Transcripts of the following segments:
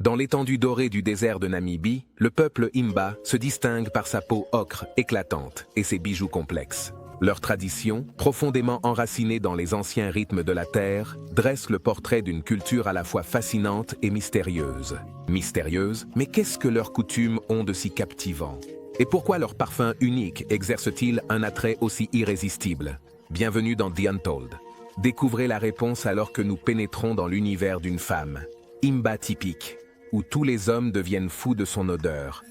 Dans l'étendue dorée du désert de Namibie, le peuple Himba se distingue par sa peau ocre éclatante et ses bijoux complexes. Leur tradition, profondément enracinée dans les anciens rythmes de la terre, dresse le portrait d'une culture à la fois fascinante et mystérieuse. Mystérieuse, mais qu'est-ce que leurs coutumes ont de si captivant? Et pourquoi leur parfum unique exerce-t-il un attrait aussi irrésistible? Bienvenue dans The Untold. Découvrez la réponse alors que nous pénétrons dans l'univers d'une femme, Himba typique, où tous les hommes deviennent fous de son odeur.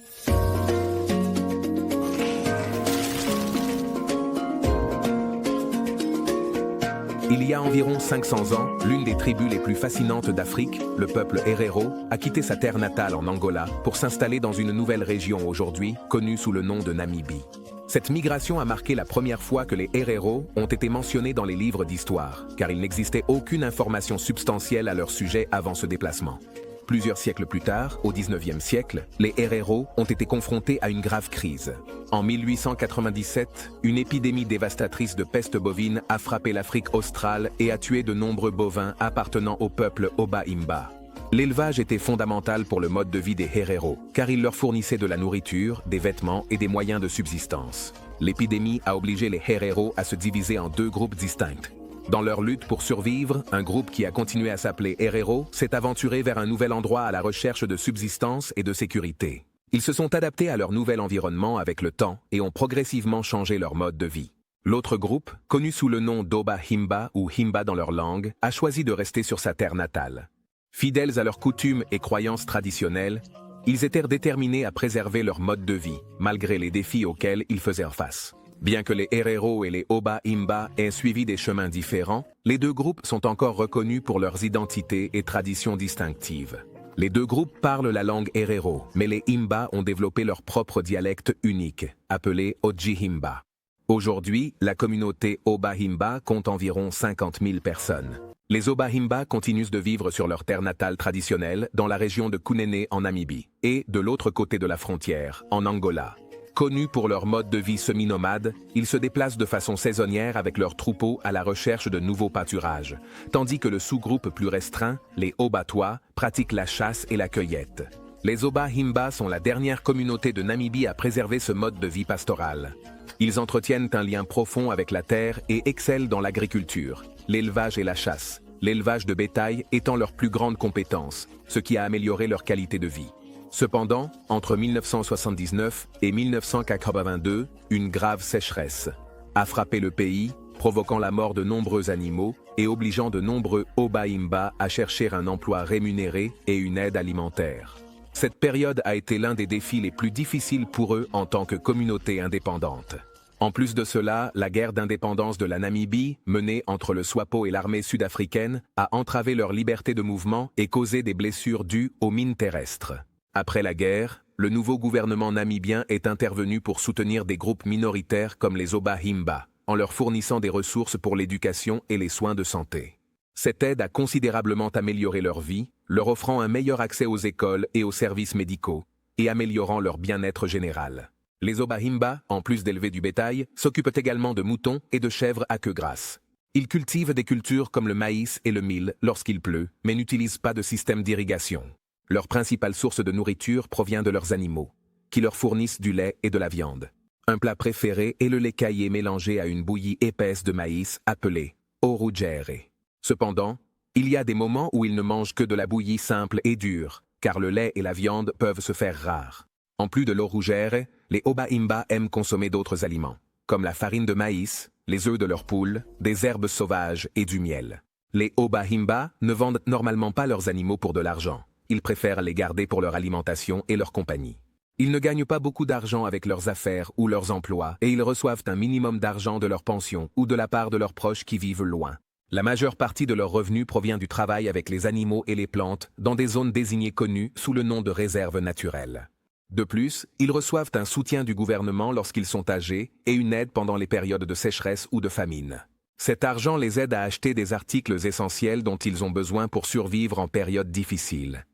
Il y a environ 500 ans, l'une des tribus les plus fascinantes d'Afrique, le peuple Herero, a quitté sa terre natale en Angola pour s'installer dans une nouvelle région aujourd'hui, connue sous le nom de Namibie. Cette migration a marqué la première fois que les Herero ont été mentionnés dans les livres d'histoire, car il n'existait aucune information substantielle à leur sujet avant ce déplacement. Plusieurs siècles plus tard, au XIXe siècle, les Herero ont été confrontés à une grave crise. En 1897, une épidémie dévastatrice de peste bovine a frappé l'Afrique australe et a tué de nombreux bovins appartenant au peuple Oba-Himba. L'élevage était fondamental pour le mode de vie des Herero, car il leur fournissait de la nourriture, des vêtements et des moyens de subsistance. L'épidémie a obligé les Herero à se diviser en deux groupes distincts. Dans leur lutte pour survivre, un groupe qui a continué à s'appeler Herero s'est aventuré vers un nouvel endroit à la recherche de subsistance et de sécurité. Ils se sont adaptés à leur nouvel environnement avec le temps et ont progressivement changé leur mode de vie. L'autre groupe, connu sous le nom d'Oba-Himba ou Himba dans leur langue, a choisi de rester sur sa terre natale. Fidèles à leurs coutumes et croyances traditionnelles, ils étaient déterminés à préserver leur mode de vie, malgré les défis auxquels ils faisaient face. Bien que les Herero et les Oba-Himba aient suivi des chemins différents, les deux groupes sont encore reconnus pour leurs identités et traditions distinctives. Les deux groupes parlent la langue Herero, mais les Himba ont développé leur propre dialecte unique, appelé Oji-Himba. Aujourd'hui, la communauté Oba-Himba compte environ 50 000 personnes. Les Oba-Himba continuent de vivre sur leur terre natale traditionnelle, dans la région de Kunene en Namibie, et de l'autre côté de la frontière, en Angola. Connus pour leur mode de vie semi-nomade, ils se déplacent de façon saisonnière avec leurs troupeaux à la recherche de nouveaux pâturages, tandis que le sous-groupe plus restreint, les Obatois, pratique la chasse et la cueillette. Les Oba-Himba sont la dernière communauté de Namibie à préserver ce mode de vie pastoral. Ils entretiennent un lien profond avec la terre et excellent dans l'agriculture, l'élevage et la chasse, l'élevage de bétail étant leur plus grande compétence, ce qui a amélioré leur qualité de vie. Cependant, entre 1979 et 1982, une grave sécheresse a frappé le pays, provoquant la mort de nombreux animaux et obligeant de nombreux Oba-Himba à chercher un emploi rémunéré et une aide alimentaire. Cette période a été l'un des défis les plus difficiles pour eux en tant que communauté indépendante. En plus de cela, la guerre d'indépendance de la Namibie, menée entre le SWAPO et l'armée sud-africaine, a entravé leur liberté de mouvement et causé des blessures dues aux mines terrestres. Après la guerre, le nouveau gouvernement namibien est intervenu pour soutenir des groupes minoritaires comme les Oba-Himba, en leur fournissant des ressources pour l'éducation et les soins de santé. Cette aide a considérablement amélioré leur vie, leur offrant un meilleur accès aux écoles et aux services médicaux, et améliorant leur bien-être général. Les Oba-Himba, en plus d'élever du bétail, s'occupent également de moutons et de chèvres à queue grasse. Ils cultivent des cultures comme le maïs et le mil lorsqu'il pleut, mais n'utilisent pas de système d'irrigation. Leur principale source de nourriture provient de leurs animaux, qui leur fournissent du lait et de la viande. Un plat préféré est le lait caillé mélangé à une bouillie épaisse de maïs appelée orugere. Cependant, il y a des moments où ils ne mangent que de la bouillie simple et dure, car le lait et la viande peuvent se faire rares. En plus de l'orugere, les Oba-Himba aiment consommer d'autres aliments, comme la farine de maïs, les œufs de leurs poules, des herbes sauvages et du miel. Les Oba-Himba ne vendent normalement pas leurs animaux pour de l'argent. Ils préfèrent les garder pour leur alimentation et leur compagnie. Ils ne gagnent pas beaucoup d'argent avec leurs affaires ou leurs emplois et ils reçoivent un minimum d'argent de leur pension ou de la part de leurs proches qui vivent loin. La majeure partie de leurs revenus provient du travail avec les animaux et les plantes dans des zones désignées connues sous le nom de réserves naturelles. De plus, ils reçoivent un soutien du gouvernement lorsqu'ils sont âgés et une aide pendant les périodes de sécheresse ou de famine. Cet argent les aide à acheter des articles essentiels dont ils ont besoin pour survivre en période difficile.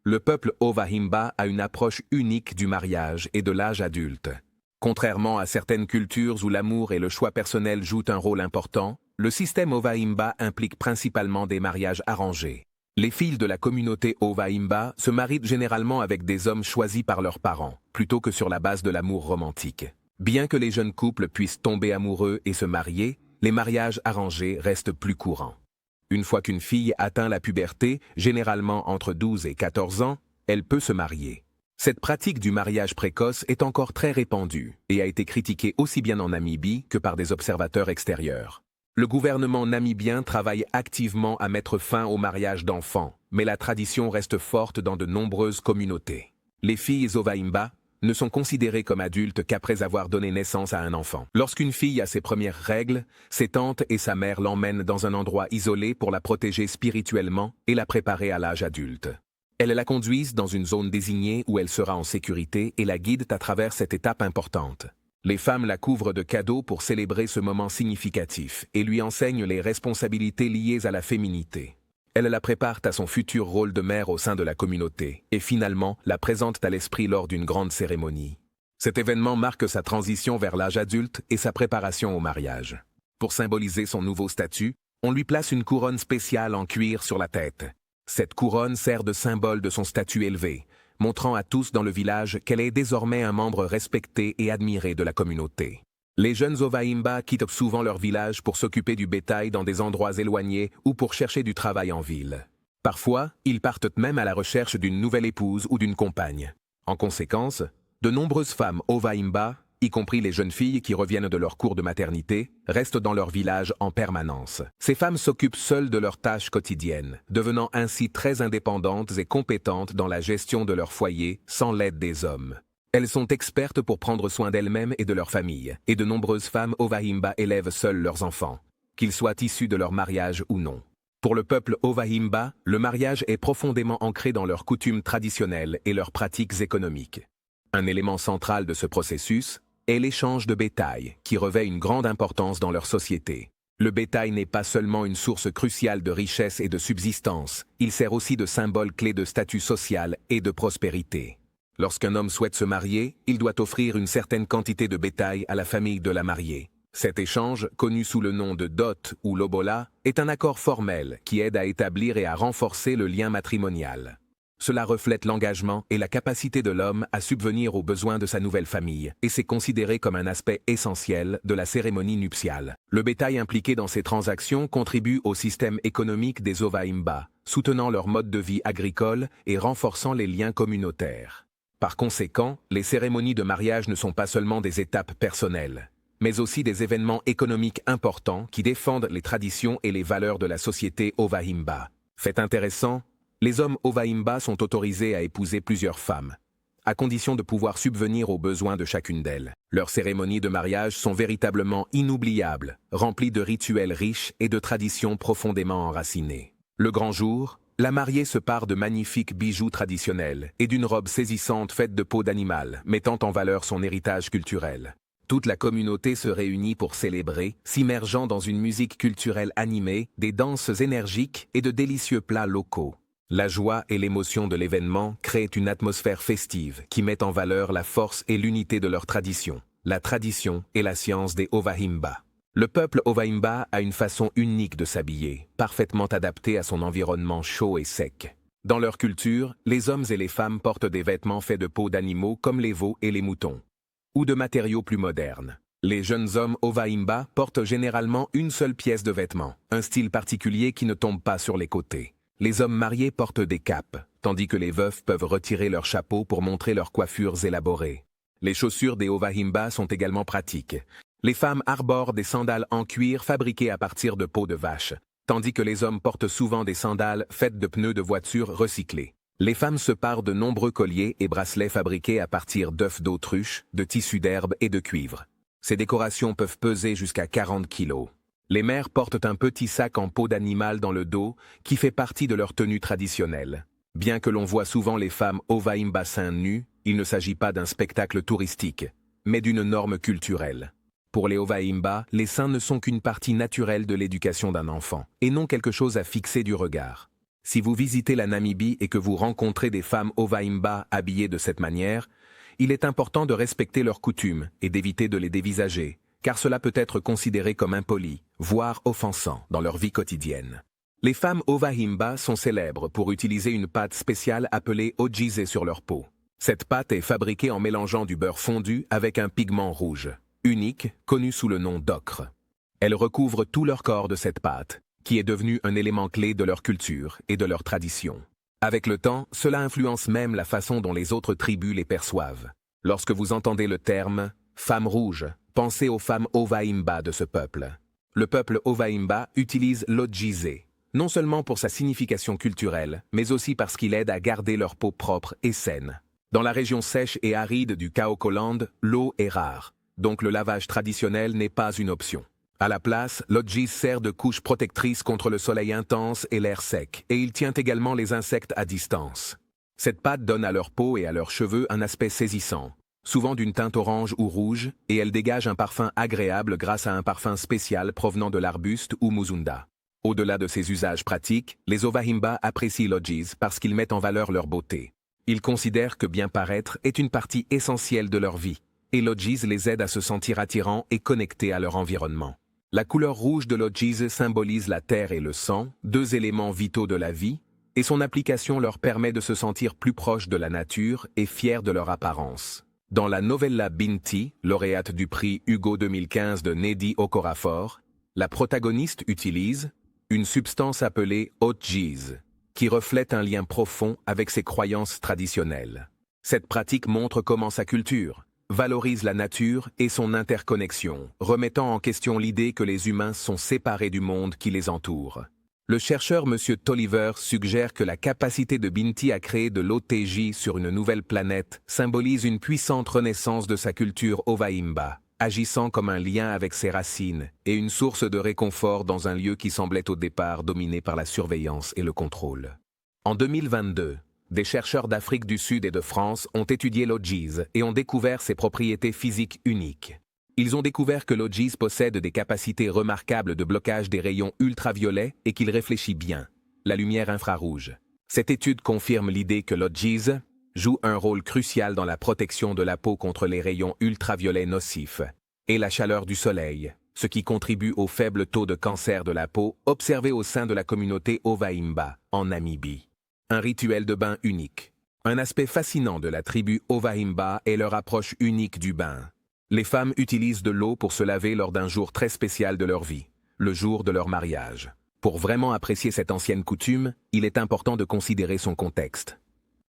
Le peuple Oba-Himba a une approche unique du mariage et de l'âge adulte. Contrairement à certaines cultures où l'amour et le choix personnel jouent un rôle important, le système Oba-Himba implique principalement des mariages arrangés. Les filles de la communauté Ovahimba se marient généralement avec des hommes choisis par leurs parents, plutôt que sur la base de l'amour romantique. Bien que les jeunes couples puissent tomber amoureux et se marier, les mariages arrangés restent plus courants. Une fois qu'une fille atteint la puberté, généralement entre 12 et 14 ans, elle peut se marier. Cette pratique du mariage précoce est encore très répandue et a été critiquée aussi bien en Namibie que par des observateurs extérieurs. Le gouvernement namibien travaille activement à mettre fin au mariage d'enfants, mais la tradition reste forte dans de nombreuses communautés. Les filles Ovahimba ne sont considérées comme adultes qu'après avoir donné naissance à un enfant. Lorsqu'une fille a ses premières règles, ses tantes et sa mère l'emmènent dans un endroit isolé pour la protéger spirituellement et la préparer à l'âge adulte. Elles la conduisent dans une zone désignée où elle sera en sécurité et la guident à travers cette étape importante. Les femmes la couvrent de cadeaux pour célébrer ce moment significatif et lui enseignent les responsabilités liées à la féminité. Elles la préparent à son futur rôle de mère au sein de la communauté et finalement la présentent à l'esprit lors d'une grande cérémonie. Cet événement marque sa transition vers l'âge adulte et sa préparation au mariage. Pour symboliser son nouveau statut, on lui place une couronne spéciale en cuir sur la tête. Cette couronne sert de symbole de son statut élevé, montrant à tous dans le village qu'elle est désormais un membre respecté et admiré de la communauté. Les jeunes Ovahimba quittent souvent leur village pour s'occuper du bétail dans des endroits éloignés ou pour chercher du travail en ville. Parfois, ils partent même à la recherche d'une nouvelle épouse ou d'une compagne. En conséquence, de nombreuses femmes Ovahimba, y compris les jeunes filles qui reviennent de leur cours de maternité, restent dans leur village en permanence. Ces femmes s'occupent seules de leurs tâches quotidiennes, devenant ainsi très indépendantes et compétentes dans la gestion de leur foyer sans l'aide des hommes. Elles sont expertes pour prendre soin d'elles-mêmes et de leur famille, et de nombreuses femmes Ovahimba élèvent seules leurs enfants, qu'ils soient issus de leur mariage ou non. Pour le peuple Ovahimba, le mariage est profondément ancré dans leurs coutumes traditionnelles et leurs pratiques économiques. Un élément central de ce processus est l'échange de bétail, qui revêt une grande importance dans leur société. Le bétail n'est pas seulement une source cruciale de richesse et de subsistance, il sert aussi de symbole clé de statut social et de prospérité. Lorsqu'un homme souhaite se marier, il doit offrir une certaine quantité de bétail à la famille de la mariée. Cet échange, connu sous le nom de dot ou lobola, est un accord formel qui aide à établir et à renforcer le lien matrimonial. Cela reflète l'engagement et la capacité de l'homme à subvenir aux besoins de sa nouvelle famille, et c'est considéré comme un aspect essentiel de la cérémonie nuptiale. Le bétail impliqué dans ces transactions contribue au système économique des Ovahimba, soutenant leur mode de vie agricole et renforçant les liens communautaires. Par conséquent, les cérémonies de mariage ne sont pas seulement des étapes personnelles, mais aussi des événements économiques importants qui défendent les traditions et les valeurs de la société Ovahimba. Fait intéressant, les hommes Ovahimba sont autorisés à épouser plusieurs femmes, à condition de pouvoir subvenir aux besoins de chacune d'elles. Leurs cérémonies de mariage sont véritablement inoubliables, remplies de rituels riches et de traditions profondément enracinées. Le grand jour, la mariée se pare de magnifiques bijoux traditionnels et d'une robe saisissante faite de peau d'animal, mettant en valeur son héritage culturel. Toute la communauté se réunit pour célébrer, s'immergeant dans une musique culturelle animée, des danses énergiques et de délicieux plats locaux. La joie et l'émotion de l'événement créent une atmosphère festive qui met en valeur la force et l'unité de leur tradition, la tradition et la science des Ovahimba. Le peuple Ovahimba a une façon unique de s'habiller, parfaitement adaptée à son environnement chaud et sec. Dans leur culture, les hommes et les femmes portent des vêtements faits de peau d'animaux comme les veaux et les moutons, ou de matériaux plus modernes. Les jeunes hommes Ovahimba portent généralement une seule pièce de vêtement, un style particulier qui ne tombe pas sur les côtés. Les hommes mariés portent des capes, tandis que les veufs peuvent retirer leurs chapeaux pour montrer leurs coiffures élaborées. Les chaussures des Ovahimba sont également pratiques. Les femmes arborent des sandales en cuir fabriquées à partir de peau de vache, tandis que les hommes portent souvent des sandales faites de pneus de voiture recyclés. Les femmes se parent de nombreux colliers et bracelets fabriqués à partir d'œufs d'autruche, de tissus d'herbe et de cuivre. Ces décorations peuvent peser jusqu'à 40 kilos. Les mères portent un petit sac en peau d'animal dans le dos qui fait partie de leur tenue traditionnelle. Bien que l'on voit souvent les femmes Ovahimba seins nus, il ne s'agit pas d'un spectacle touristique, mais d'une norme culturelle. Pour les Ovahimba, les seins ne sont qu'une partie naturelle de l'éducation d'un enfant, et non quelque chose à fixer du regard. Si vous visitez la Namibie et que vous rencontrez des femmes Ovahimba habillées de cette manière, il est important de respecter leurs coutumes et d'éviter de les dévisager, car cela peut être considéré comme impoli, voire offensant dans leur vie quotidienne. Les femmes Ovahimba sont célèbres pour utiliser une pâte spéciale appelée Ojize sur leur peau. Cette pâte est fabriquée en mélangeant du beurre fondu avec un pigment rouge, unique, connu sous le nom d'ocre. Elles recouvrent tout leur corps de cette pâte, qui est devenue un élément clé de leur culture et de leur tradition. Avec le temps, cela influence même la façon dont les autres tribus les perçoivent. Lorsque vous entendez le terme « femme rouge », pensez aux femmes Ovahimba de ce peuple. Le peuple Ovahimba utilise l'Ojize, non seulement pour sa signification culturelle, mais aussi parce qu'il aide à garder leur peau propre et saine. Dans la région sèche et aride du Kaokoland, l'eau est rare, donc le lavage traditionnel n'est pas une option. À la place, l'Ojize sert de couche protectrice contre le soleil intense et l'air sec, et il tient également les insectes à distance. Cette pâte donne à leur peau et à leurs cheveux un aspect saisissant, souvent d'une teinte orange ou rouge, et elle dégage un parfum agréable grâce à un parfum spécial provenant de l'arbuste ou muzunda. Au-delà de ces usages pratiques, les Ovahimba apprécient l'Ojize parce qu'ils mettent en valeur leur beauté. Ils considèrent que bien paraître est une partie essentielle de leur vie, et l'Ojize les aide à se sentir attirants et connectés à leur environnement. La couleur rouge de l'Ojize symbolise la terre et le sang, deux éléments vitaux de la vie, et son application leur permet de se sentir plus proches de la nature et fiers de leur apparence. Dans la novella Binti, lauréate du prix Hugo 2015 de Nnedi Okorafor, la protagoniste utilise une substance appelée Ojize, qui reflète un lien profond avec ses croyances traditionnelles. Cette pratique montre comment sa culture valorise la nature et son interconnexion, remettant en question l'idée que les humains sont séparés du monde qui les entoure. Le chercheur M. Tolliver suggère que la capacité de Binti à créer de l'OTJ sur une nouvelle planète symbolise une puissante renaissance de sa culture Ovahimba, agissant comme un lien avec ses racines et une source de réconfort dans un lieu qui semblait au départ dominé par la surveillance et le contrôle. En 2022, des chercheurs d'Afrique du Sud et de France ont étudié l'Ojize et ont découvert ses propriétés physiques uniques. Ils ont découvert que l'Ojize possède des capacités remarquables de blocage des rayons ultraviolets et qu'il réfléchit bien, la lumière infrarouge. Cette étude confirme l'idée que l'Ojize joue un rôle crucial dans la protection de la peau contre les rayons ultraviolets nocifs et la chaleur du soleil, ce qui contribue au faible taux de cancer de la peau observé au sein de la communauté Ovahimba, en Namibie. Un rituel de bain unique. Un aspect fascinant de la tribu Ovahimba est leur approche unique du bain. Les femmes utilisent de l'eau pour se laver lors d'un jour très spécial de leur vie, le jour de leur mariage. Pour vraiment apprécier cette ancienne coutume, il est important de considérer son contexte.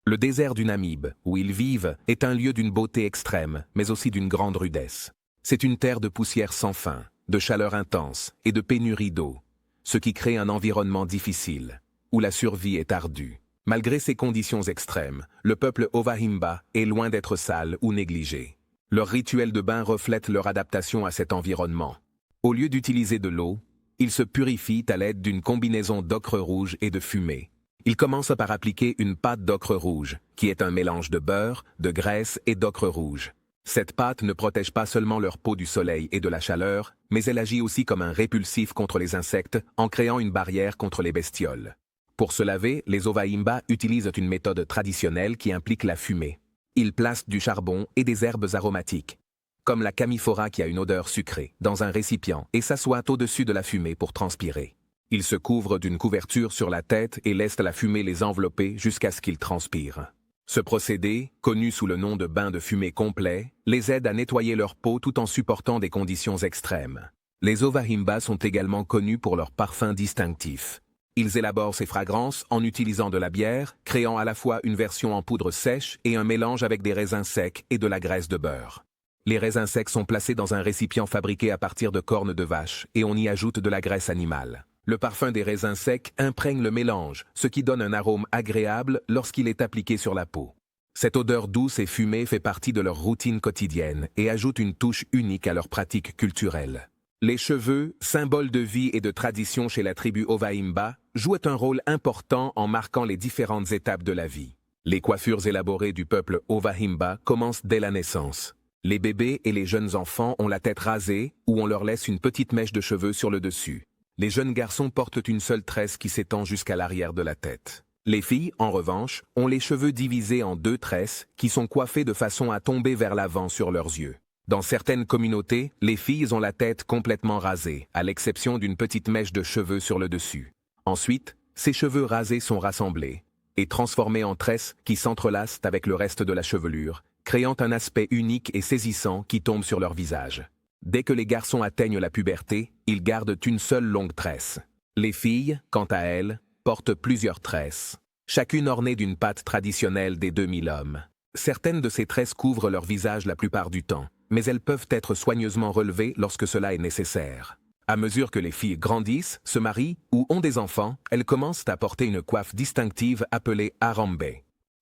Le désert du Namibe, où ils vivent, est un lieu d'une beauté extrême, mais aussi d'une grande rudesse. C'est une terre de poussière sans fin, de chaleur intense et de pénurie d'eau, ce qui crée un environnement difficile, où la survie est ardue. Malgré ces conditions extrêmes, le peuple Ovahimba est loin d'être sale ou négligé. Leur rituel de bain reflète leur adaptation à cet environnement. Au lieu d'utiliser de l'eau, ils se purifient à l'aide d'une combinaison d'ocre rouge et de fumée. Ils commencent par appliquer une pâte d'ocre rouge, qui est un mélange de beurre, de graisse et d'ocre rouge. Cette pâte ne protège pas seulement leur peau du soleil et de la chaleur, mais elle agit aussi comme un répulsif contre les insectes en créant une barrière contre les bestioles. Pour se laver, les Ovahimba utilisent une méthode traditionnelle qui implique la fumée. Ils placent du charbon et des herbes aromatiques, comme la camifora qui a une odeur sucrée, dans un récipient et s'assoient au-dessus de la fumée pour transpirer. Ils se couvrent d'une couverture sur la tête et laissent la fumée les envelopper jusqu'à ce qu'ils transpirent. Ce procédé, connu sous le nom de bain de fumée complet, les aide à nettoyer leur peau tout en supportant des conditions extrêmes. Les Ovahimba sont également connus pour leurs parfums distinctifs. Ils élaborent ces fragrances en utilisant de la bière, créant à la fois une version en poudre sèche et un mélange avec des raisins secs et de la graisse de beurre. Les raisins secs sont placés dans un récipient fabriqué à partir de cornes de vache et on y ajoute de la graisse animale. Le parfum des raisins secs imprègne le mélange, ce qui donne un arôme agréable lorsqu'il est appliqué sur la peau. Cette odeur douce et fumée fait partie de leur routine quotidienne et ajoute une touche unique à leur pratique culturelle. Les cheveux, symbole de vie et de tradition chez la tribu Ovahimba, jouent un rôle important en marquant les différentes étapes de la vie. Les coiffures élaborées du peuple Ovahimba commencent dès la naissance. Les bébés et les jeunes enfants ont la tête rasée ou on leur laisse une petite mèche de cheveux sur le dessus. Les jeunes garçons portent une seule tresse qui s'étend jusqu'à l'arrière de la tête. Les filles, en revanche, ont les cheveux divisés en deux tresses qui sont coiffées de façon à tomber vers l'avant sur leurs yeux. Dans certaines communautés, les filles ont la tête complètement rasée, à l'exception d'une petite mèche de cheveux sur le dessus. Ensuite, ses cheveux rasés sont rassemblés et transformés en tresses qui s'entrelacent avec le reste de la chevelure, créant un aspect unique et saisissant qui tombe sur leur visage. Dès que les garçons atteignent la puberté, ils gardent une seule longue tresse. Les filles, quant à elles, portent plusieurs tresses, chacune ornée d'une patte traditionnelle des 2000 hommes. Certaines de ces tresses couvrent leur visage la plupart du temps, mais elles peuvent être soigneusement relevées lorsque cela est nécessaire. À mesure que les filles grandissent, se marient ou ont des enfants, elles commencent à porter une coiffe distinctive appelée harambe.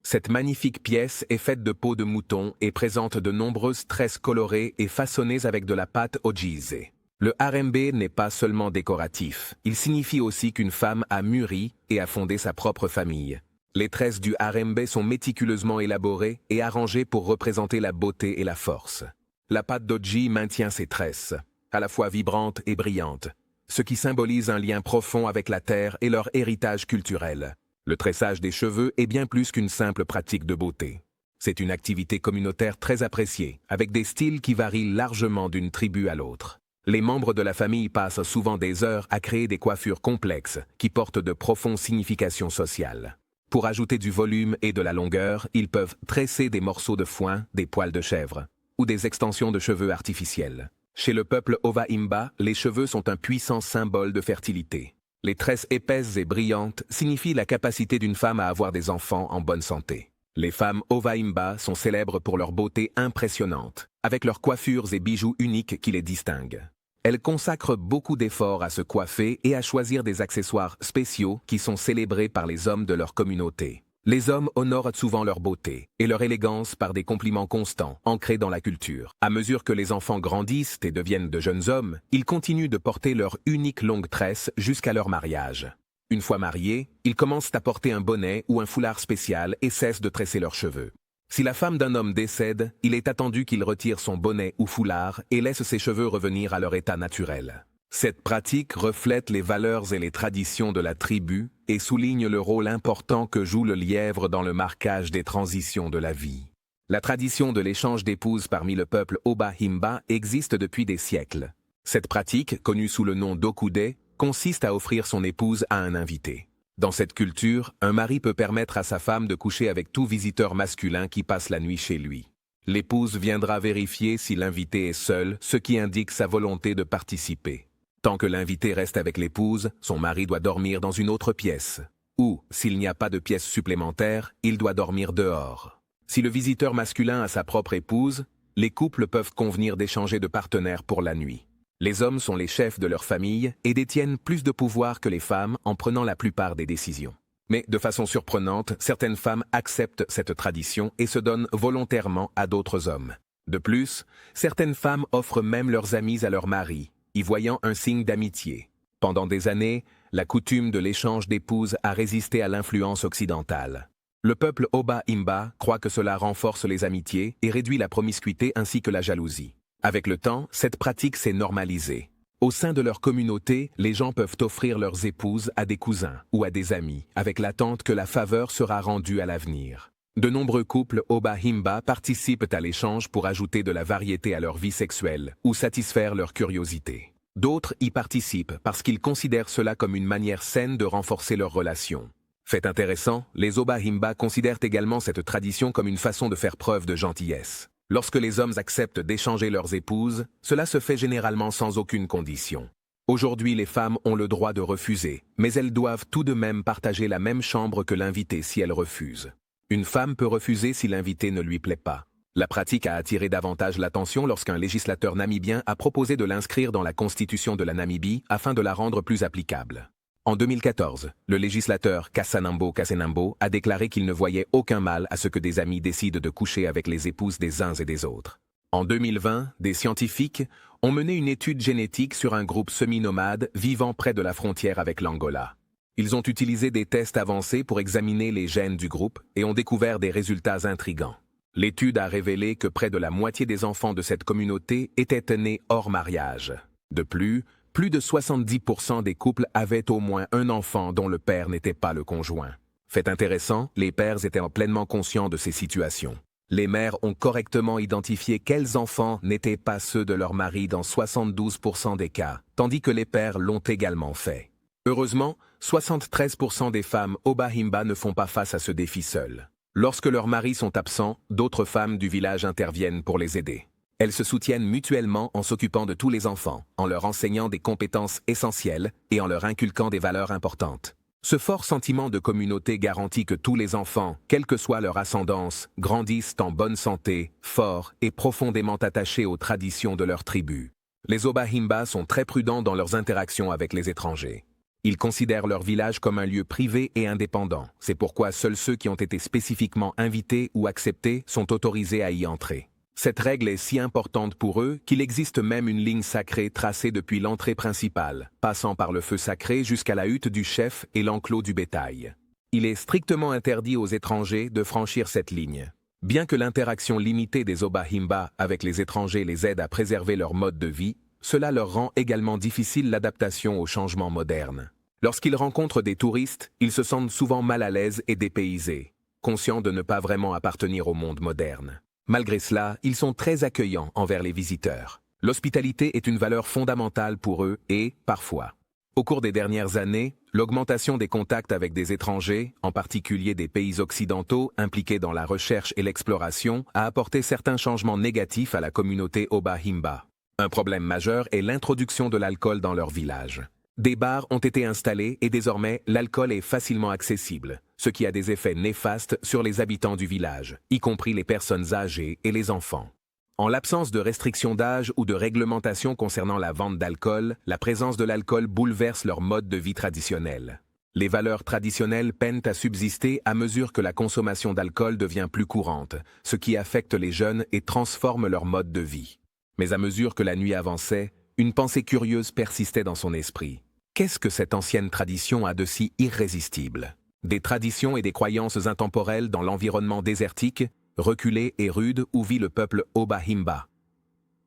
Cette magnifique pièce est faite de peau de mouton et présente de nombreuses tresses colorées et façonnées avec de la pâte ogize. Le harambe n'est pas seulement décoratif, il signifie aussi qu'une femme a mûri et a fondé sa propre famille. Les tresses du harambe sont méticuleusement élaborées et arrangées pour représenter la beauté et la force. La pâte d'oji maintient ces tresses, à la fois vibrantes et brillantes, ce qui symbolise un lien profond avec la terre et leur héritage culturel. Le tressage des cheveux est bien plus qu'une simple pratique de beauté. C'est une activité communautaire très appréciée, avec des styles qui varient largement d'une tribu à l'autre. Les membres de la famille passent souvent des heures à créer des coiffures complexes qui portent de profondes significations sociales. Pour ajouter du volume et de la longueur, ils peuvent tresser des morceaux de foin, des poils de chèvre ou des extensions de cheveux artificiels. Chez le peuple Ovaimba, les cheveux sont un puissant symbole de fertilité. Les tresses épaisses et brillantes signifient la capacité d'une femme à avoir des enfants en bonne santé. Les femmes Ovaimba sont célèbres pour leur beauté impressionnante, avec leurs coiffures et bijoux uniques qui les distinguent. Elles consacrent beaucoup d'efforts à se coiffer et à choisir des accessoires spéciaux qui sont célébrés par les hommes de leur communauté. Les hommes honorent souvent leur beauté et leur élégance par des compliments constants, ancrés dans la culture. À mesure que les enfants grandissent et deviennent de jeunes hommes, ils continuent de porter leur unique longue tresse jusqu'à leur mariage. Une fois mariés, ils commencent à porter un bonnet ou un foulard spécial et cessent de tresser leurs cheveux. Si la femme d'un homme décède, il est attendu qu'il retire son bonnet ou foulard et laisse ses cheveux revenir à leur état naturel. Cette pratique reflète les valeurs et les traditions de la tribu et souligne le rôle important que joue le lièvre dans le marquage des transitions de la vie. La tradition de l'échange d'épouses parmi le peuple Obaimba existe depuis des siècles. Cette pratique, connue sous le nom d'Okude, consiste à offrir son épouse à un invité. Dans cette culture, un mari peut permettre à sa femme de coucher avec tout visiteur masculin qui passe la nuit chez lui. L'épouse viendra vérifier si l'invité est seul, ce qui indique sa volonté de participer. Tant que l'invité reste avec l'épouse, son mari doit dormir dans une autre pièce. Ou, s'il n'y a pas de pièce supplémentaire, il doit dormir dehors. Si le visiteur masculin a sa propre épouse, les couples peuvent convenir d'échanger de partenaires pour la nuit. Les hommes sont les chefs de leur famille et détiennent plus de pouvoir que les femmes en prenant la plupart des décisions. Mais de façon surprenante, certaines femmes acceptent cette tradition et se donnent volontairement à d'autres hommes. De plus, certaines femmes offrent même leurs amis à leurs maris, y voyant un signe d'amitié. Pendant des années, la coutume de l'échange d'épouses a résisté à l'influence occidentale. Le peuple Obaimba croit que cela renforce les amitiés et réduit la promiscuité ainsi que la jalousie. Avec le temps, cette pratique s'est normalisée. Au sein de leur communauté, les gens peuvent offrir leurs épouses à des cousins ou à des amis, avec l'attente que la faveur sera rendue à l'avenir. De nombreux couples Obaimba participent à l'échange pour ajouter de la variété à leur vie sexuelle ou satisfaire leur curiosité. D'autres y participent parce qu'ils considèrent cela comme une manière saine de renforcer leurs relations. Fait intéressant, les Obaimba considèrent également cette tradition comme une façon de faire preuve de gentillesse. Lorsque les hommes acceptent d'échanger leurs épouses, cela se fait généralement sans aucune condition. Aujourd'hui, les femmes ont le droit de refuser, mais elles doivent tout de même partager la même chambre que l'invité si elles refusent. Une femme peut refuser si l'invité ne lui plaît pas. La pratique a attiré davantage l'attention lorsqu'un législateur namibien a proposé de l'inscrire dans la constitution de la Namibie afin de la rendre plus applicable. En 2014, le législateur Kassanambo Kasenambo a déclaré qu'il ne voyait aucun mal à ce que des amis décident de coucher avec les épouses des uns et des autres. En 2020, des scientifiques ont mené une étude génétique sur un groupe semi-nomade vivant près de la frontière avec l'Angola. Ils ont utilisé des tests avancés pour examiner les gènes du groupe et ont découvert des résultats intrigants. L'étude a révélé que près de la moitié des enfants de cette communauté étaient nés hors mariage. De plus de 70% des couples avaient au moins un enfant dont le père n'était pas le conjoint. Fait intéressant, les pères étaient pleinement conscients de ces situations. Les mères ont correctement identifié quels enfants n'étaient pas ceux de leur mari dans 72% des cas, tandis que les pères l'ont également fait. Heureusement, 73% des femmes Obahimba ne font pas face à ce défi seules. Lorsque leurs maris sont absents, d'autres femmes du village interviennent pour les aider. Elles se soutiennent mutuellement en s'occupant de tous les enfants, en leur enseignant des compétences essentielles et en leur inculquant des valeurs importantes. Ce fort sentiment de communauté garantit que tous les enfants, quelle que soit leur ascendance, grandissent en bonne santé, forts et profondément attachés aux traditions de leur tribu. Les Obahimba sont très prudents dans leurs interactions avec les étrangers. Ils considèrent leur village comme un lieu privé et indépendant. C'est pourquoi seuls ceux qui ont été spécifiquement invités ou acceptés sont autorisés à y entrer. Cette règle est si importante pour eux qu'il existe même une ligne sacrée tracée depuis l'entrée principale, passant par le feu sacré jusqu'à la hutte du chef et l'enclos du bétail. Il est strictement interdit aux étrangers de franchir cette ligne. Bien que l'interaction limitée des Obahimba avec les étrangers les aide à préserver leur mode de vie, cela leur rend également difficile l'adaptation aux changements modernes. Lorsqu'ils rencontrent des touristes, ils se sentent souvent mal à l'aise et dépaysés, conscients de ne pas vraiment appartenir au monde moderne. Malgré cela, ils sont très accueillants envers les visiteurs. L'hospitalité est une valeur fondamentale pour eux et, parfois, au cours des dernières années, l'augmentation des contacts avec des étrangers, en particulier des pays occidentaux impliqués dans la recherche et l'exploration, a apporté certains changements négatifs à la communauté Obahimba. Un problème majeur est l'introduction de l'alcool dans leur village. Des bars ont été installés et désormais l'alcool est facilement accessible, ce qui a des effets néfastes sur les habitants du village, y compris les personnes âgées et les enfants. En l'absence de restrictions d'âge ou de réglementation concernant la vente d'alcool, la présence de l'alcool bouleverse leur mode de vie traditionnel. Les valeurs traditionnelles peinent à subsister à mesure que la consommation d'alcool devient plus courante, ce qui affecte les jeunes et transforme leur mode de vie. Mais à mesure que la nuit avançait, une pensée curieuse persistait dans son esprit. Qu'est-ce que cette ancienne tradition a de si irrésistible? Des traditions et des croyances intemporelles dans l'environnement désertique, reculé et rude où vit le peuple Obahimba.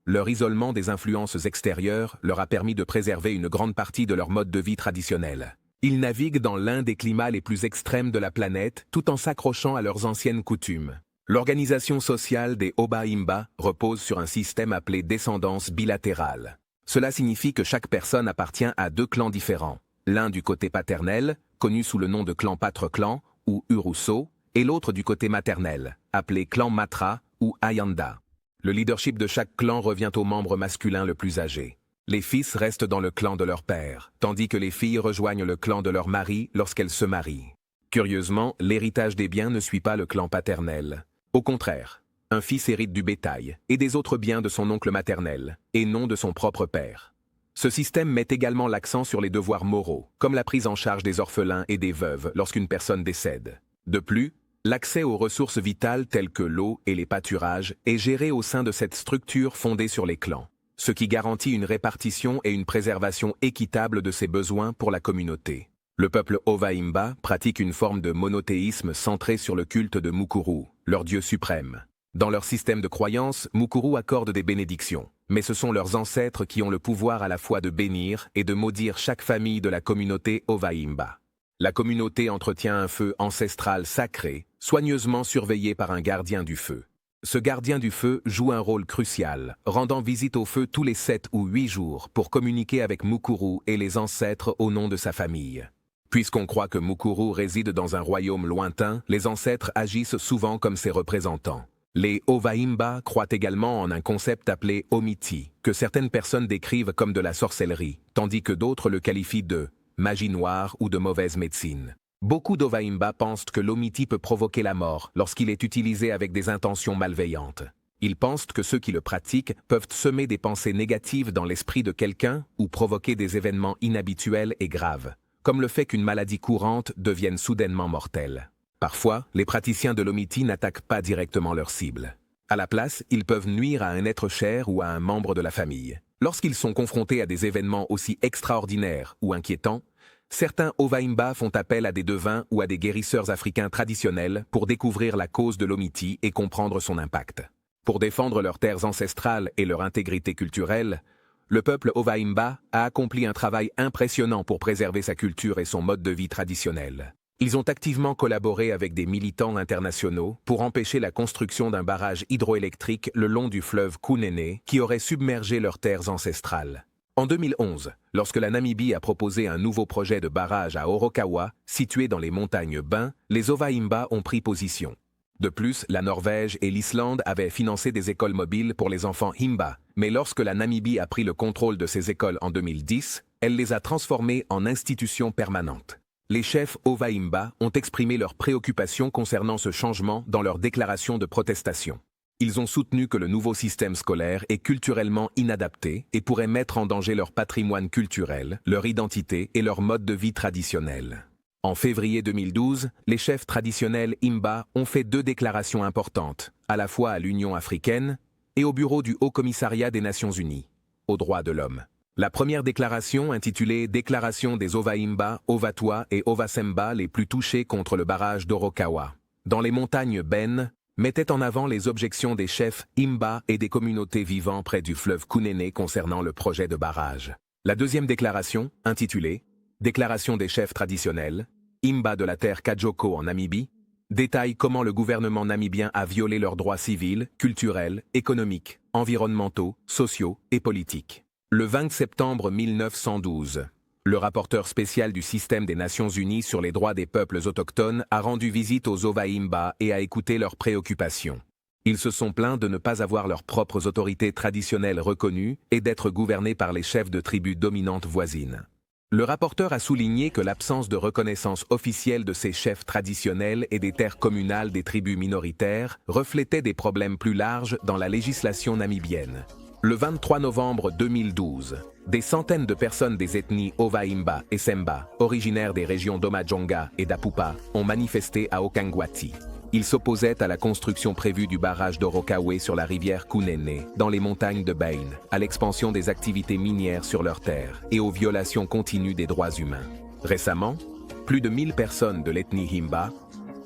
Leur isolement des influences extérieures leur a permis de préserver une grande partie de leur mode de vie traditionnel. Ils naviguent dans l'un des climats les plus extrêmes de la planète tout en s'accrochant à leurs anciennes coutumes. L'organisation sociale des Obahimba repose sur un système appelé descendance bilatérale. Cela signifie que chaque personne appartient à deux clans différents. L'un du côté paternel, connu sous le nom de clan Patre-Clan ou Urusso, et l'autre du côté maternel, appelé clan Matra ou Ayanda. Le leadership de chaque clan revient au membre masculin le plus âgé. Les fils restent dans le clan de leur père, tandis que les filles rejoignent le clan de leur mari lorsqu'elles se marient. Curieusement, l'héritage des biens ne suit pas le clan paternel. Au contraire, un fils hérite du bétail et des autres biens de son oncle maternel, et non de son propre père. Ce système met également l'accent sur les devoirs moraux, comme la prise en charge des orphelins et des veuves lorsqu'une personne décède. De plus, l'accès aux ressources vitales telles que l'eau et les pâturages est géré au sein de cette structure fondée sur les clans, ce qui garantit une répartition et une préservation équitable de ses besoins pour la communauté. Le peuple Ovahimba pratique une forme de monothéisme centré sur le culte de Mukuru, leur dieu suprême. Dans leur système de croyance, Mukuru accorde des bénédictions, mais ce sont leurs ancêtres qui ont le pouvoir à la fois de bénir et de maudire chaque famille de la communauté Ovahimba. La communauté entretient un feu ancestral sacré, soigneusement surveillé par un gardien du feu. Ce gardien du feu joue un rôle crucial, rendant visite au feu tous les 7 ou 8 jours pour communiquer avec Mukuru et les ancêtres au nom de sa famille. Puisqu'on croit que Mukuru réside dans un royaume lointain, les ancêtres agissent souvent comme ses représentants. Les Ovahimba croient également en un concept appelé Omiti, que certaines personnes décrivent comme de la sorcellerie, tandis que d'autres le qualifient de magie noire ou de mauvaise médecine. Beaucoup d'Ovahimba pensent que l'Omiti peut provoquer la mort lorsqu'il est utilisé avec des intentions malveillantes. Ils pensent que ceux qui le pratiquent peuvent semer des pensées négatives dans l'esprit de quelqu'un ou provoquer des événements inhabituels et graves, comme le fait qu'une maladie courante devienne soudainement mortelle. Parfois, les praticiens de l'Omiti n'attaquent pas directement leur cible. À la place, ils peuvent nuire à un être cher ou à un membre de la famille. Lorsqu'ils sont confrontés à des événements aussi extraordinaires ou inquiétants, certains Ovahimba font appel à des devins ou à des guérisseurs africains traditionnels pour découvrir la cause de l'Omiti et comprendre son impact. Pour défendre leurs terres ancestrales et leur intégrité culturelle, le peuple Ovahimba a accompli un travail impressionnant pour préserver sa culture et son mode de vie traditionnel. Ils ont activement collaboré avec des militants internationaux pour empêcher la construction d'un barrage hydroélectrique le long du fleuve Kunene qui aurait submergé leurs terres ancestrales. En 2011, lorsque la Namibie a proposé un nouveau projet de barrage à Orokawa, situé dans les montagnes Bin, les Ovahimba ont pris position. De plus, la Norvège et l'Islande avaient financé des écoles mobiles pour les enfants Himba, mais lorsque la Namibie a pris le contrôle de ces écoles en 2010, elle les a transformées en institutions permanentes. Les chefs Ovahimba ont exprimé leurs préoccupations concernant ce changement dans leur déclaration de protestation. Ils ont soutenu que le nouveau système scolaire est culturellement inadapté et pourrait mettre en danger leur patrimoine culturel, leur identité et leur mode de vie traditionnel. En février 2012, les chefs traditionnels Himba ont fait 2 déclarations importantes, à la fois à l'Union africaine et au bureau du Haut-Commissariat des Nations Unies, aux droits de l'homme. La première déclaration, intitulée « Déclaration des Ovahimba, Ovatoa et Ovasemba les plus touchés contre le barrage d'Orokawa », dans les montagnes Ben, mettait en avant les objections des chefs Himba et des communautés vivant près du fleuve Kunene concernant le projet de barrage. La deuxième déclaration, intitulée « Déclaration des chefs traditionnels, Himba de la terre Kajoko en Namibie », détaille comment le gouvernement namibien a violé leurs droits civils, culturels, économiques, environnementaux, sociaux et politiques. Le 20 septembre 1912, le rapporteur spécial du système des Nations Unies sur les droits des peuples autochtones a rendu visite aux Ovahimba et a écouté leurs préoccupations. Ils se sont plaints de ne pas avoir leurs propres autorités traditionnelles reconnues et d'être gouvernés par les chefs de tribus dominantes voisines. Le rapporteur a souligné que l'absence de reconnaissance officielle de ces chefs traditionnels et des terres communales des tribus minoritaires reflétait des problèmes plus larges dans la législation namibienne. Le 23 novembre 2012, des centaines de personnes des ethnies Ovahimba et Semba, originaires des régions d'Omajonga et d'Apupa, ont manifesté à Okangwati. Ils s'opposaient à la construction prévue du barrage d'Orokawa sur la rivière Kunene, dans les montagnes de Bain, à l'expansion des activités minières sur leurs terres et aux violations continues des droits humains. Récemment, plus de 1000 personnes de l'ethnie Himba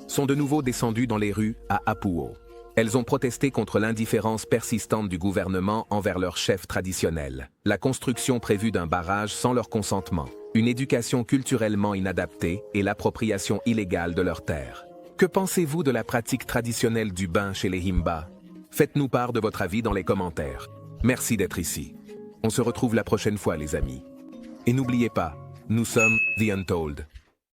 sont de nouveau descendues dans les rues à Apuo. Elles ont protesté contre l'indifférence persistante du gouvernement envers leurs chefs traditionnels, la construction prévue d'un barrage sans leur consentement, une éducation culturellement inadaptée et l'appropriation illégale de leurs terres. Que pensez-vous de la pratique traditionnelle du bain chez les Himba? Faites-nous part de votre avis dans les commentaires. Merci d'être ici. On se retrouve la prochaine fois, les amis. Et n'oubliez pas, nous sommes The Untold.